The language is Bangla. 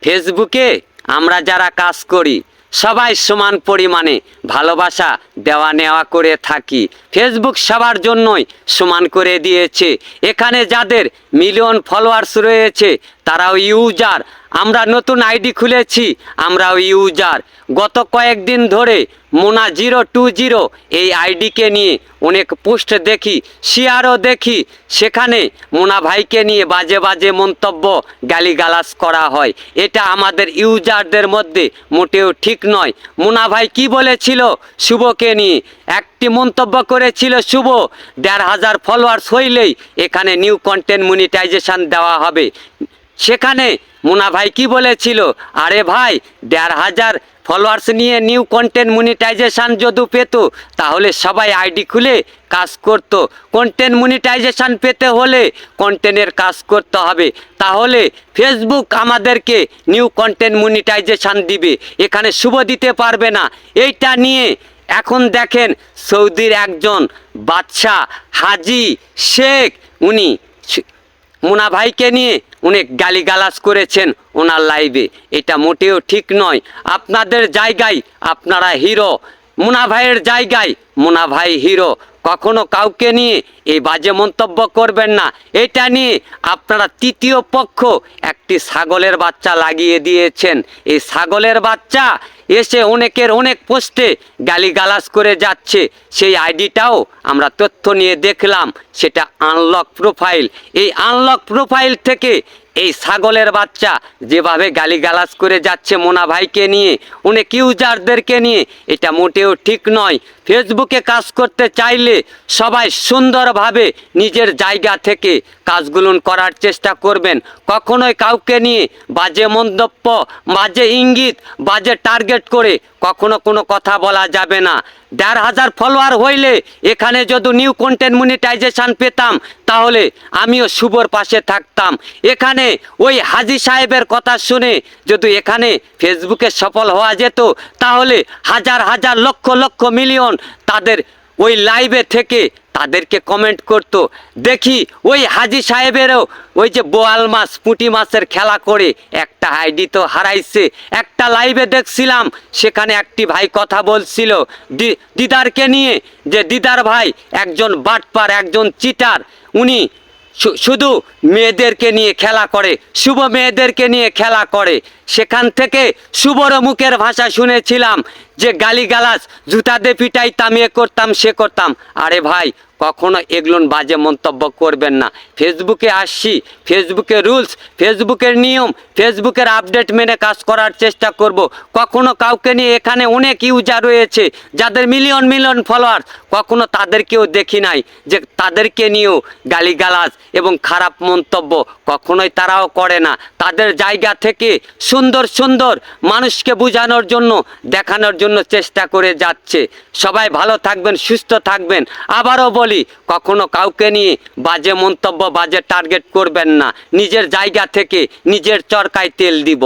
ফেসবুকে আমরা যারা কাজ করি সবাই সমান পরিমাণে ভালোবাসা দেওয়া নেওয়া করে থাকি। ফেসবুক সবার জন্যই সমান করে দিয়েছে। এখানে যাদের মিলিয়ন ফলোয়ার্স রয়েছে তারাও ইউজার, আমরা নতুন আইডি খুলেছি আমরাও ইউজার। গত কয়েকদিন ধরে মোনা020 এই আইডিকে নিয়ে অনেক পোস্ট দেখি, শেয়ারও দেখি, সেখানে মোনা ভাইকে নিয়ে বাজে বাজে মন্তব্য গালিগালাজ করা হয়। এটা আমাদের ইউজারদের মধ্যে মোটেও ঠিক নয়। মোনা ভাই কি বলেছিল শুভকে নিয়ে? একটি মন্তব্য করেছিল শুভ ১৫০০ ফলোয়ার্স হইলেই এখানে নিউ কন্টেন্ট মনিটাইজেশন দেওয়া হবে। সেখানে মোনা ভাই কি বলেছিল? আরে ভাই ১৫০০ ফলোয়ার্স নিয়ে নিউ কন্টেন্ট মনিটাইজেশন যদি পেত তাহলে সবাই আইডি খুলে কাজ করত। কন্টেন্ট মনিটাইজেশন পেতে হলে কন্টেন্টের কাজ করতে হবে, তাহলে ফেসবুক আমাদেরকে নিউ কন্টেন্ট মনিটাইজেশন দিবে, এখানে শুভ দিতে পারবে না। এইটা নিয়ে এখন দেখেন সৌদির একজন বাদশাহ হাজি শেখ উনি মোনা ভাইকে নিয়ে অনেক গালিগালাজ করেছেন ওনার লাইভে। এটা মোটেও ঠিক নয়। আপনাদের জায়গায় আপনারা হিরো, মোনা ভাইয়ের জায়গায় মোনা ভাই হিরো। কখনো কাউকে নিয়ে এই বাজে মন্তব্য করবেন না। এটা নিয়ে আপনারা তৃতীয় পক্ষ একটি ছাগলের বাচ্চা লাগিয়ে দিয়েছেন। এই ছাগলের বাচ্চা এসে অনেকের অনেক পোস্টে গালিগালাজ করে যাচ্ছে। সেই আইডিটাও আমরা তথ্য নিয়ে দেখলাম, সেটা আনলক প্রোফাইল। এই আনলক প্রোফাইল থেকে এই ছাগলের বাচ্চা যেভাবে গালিগালাজ করে যাচ্ছে মোনা ভাইকে নিয়ে, অনেক ইউজারদেরকে নিয়ে, এটা মোটেও ঠিক নয়। ফেসবুকে কাজ করতে চাইলে সবাই সুন্দরভাবে নিজের জায়গা থেকে কাজগুলো করার চেষ্টা করবেন। কখনোই কাউকে নিয়ে বাজে মন্তব্য, বাজে ইঙ্গিত, বাজে টার্গেট করে কখনো কোনো কথা বলা যাবে না। ১৫০০ ফলোয়ার হইলে এখানে যদি নিউ কন্টেন্ট মনিটাইজেশন পেতাম তাহলে আমিও শুভর পাশে থাকতাম। এখানে ওই হাজি সাহেবের কথা শুনে যদি এখানে ফেসবুকে সফল হওয়া যেত তাহলে হাজার হাজার লক্ষ লক্ষ মিলিয়ন তাদের ওই লাইভে থেকে তাদেরকে কমেন্ট করত। দেখি ওই হাজি সাহেবেরও ওই যে বোয়াল মাছ পুঁটি মাছের খেলা করে একটা আইডি তো হারাইছে। একটা লাইভে দেখছিলাম সেখানে একটি ভাই কথা বলছিল দিদারকে নিয়ে, যে দিদার ভাই একজন বাটপার, একজন চিটার, উনি শুধু মেয়েদেরকে নিয়ে খেলা করে, শুভ মেয়েদেরকে নিয়ে খেলা করে। সেখান থেকে শুভর মুখের ভাষা শুনেছিলাম যে গালিগালাজ, জুতা দিয়ে পিটাইতাম, এ করতাম সে করতাম। আরে ভাই কখনো এগুলো বাজে মন্তব্য করবেন না। ফেসবুকে আসছি, ফেসবুকের রুলস, ফেসবুকের নিয়ম, ফেসবুকের আপডেট মেনে কাজ করার চেষ্টা করব। কখনো কাউকে নিয়ে, এখানে অনেক ইউজার রয়েছে যাদের মিলিয়ন মিলিয়ন ফলোয়ার, কখনো তাদেরকেও দেখি নাই যে তাদেরকে নিয়েও গালিগালাজ এবং খারাপ মন্তব্য কখনোই তারাও করে না। তাদের জায়গা থেকে সুন্দর সুন্দর মানুষকে বোঝানোর জন্য, দেখানোর জন্য চেষ্টা করে যাচ্ছে। সবাই ভালো থাকবেন, সুস্থ থাকবেন। আবারও বলি, কখনো কাউকে নিয়ে বাজে মন্তব্য, বাজে টার্গেট করবেন না। নিজের জায়গা থেকে নিজের চরকায় তেল দিব।